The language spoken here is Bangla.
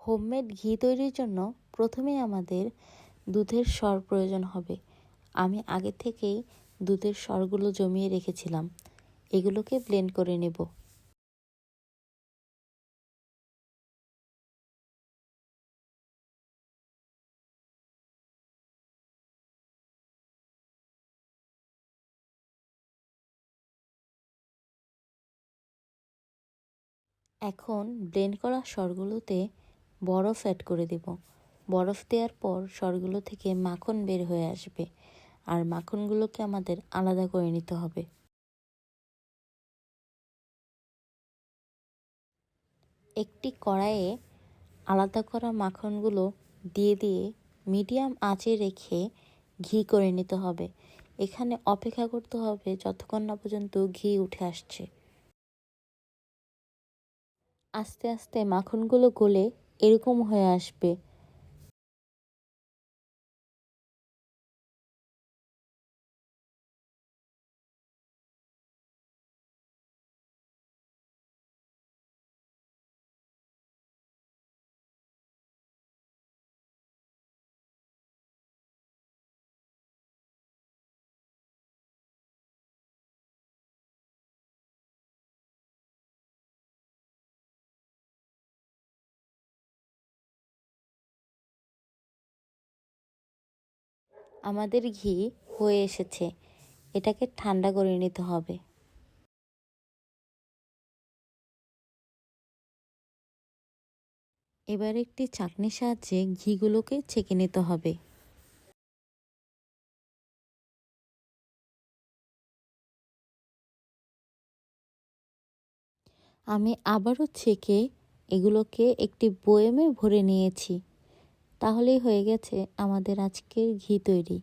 হোমমেড ঘি তৈরির জন্য প্রথমে আমাদের দুধের সর প্রয়োজন হবে। আমি আগে থেকেই দুধের সরগুলো জমিয়ে রেখেছিলাম। এগুলোকে ব্লেন্ড করে নেব। এখন ব্লেন্ড করা সরগুলোতে বরফ অ্যাড করে দেব। বরফ দেওয়ার পর সরগুলো থেকে মাখন বের হয়ে আসবে, আর মাখনগুলোকে আমাদের আলাদা করে নিতে হবে। একটি কড়াইয়ে আলাদা করা মাখনগুলো দিয়ে মিডিয়াম আঁচে রেখে ঘি করে নিতে হবে। এখানে অপেক্ষা করতে হবে যতক্ষণ না পর্যন্ত ঘি উঠে আসছে। আস্তে আস্তে মাখনগুলো গলে এরকম হয়ে আসবে। আমাদের ঘি হয়ে এসেছে, এটাকে ঠান্ডা করে নিতে হবে। এবার একটি চাকনির সাহায্যে ঘিগুলোকে ছেঁকে নিতে হবে। আমি আবারও ছেঁকে এগুলোকে একটি বয়ামে ভরে নিয়েছি। তাহলেই হয়ে গেছে আমাদের আজকের ঘি তৈরি।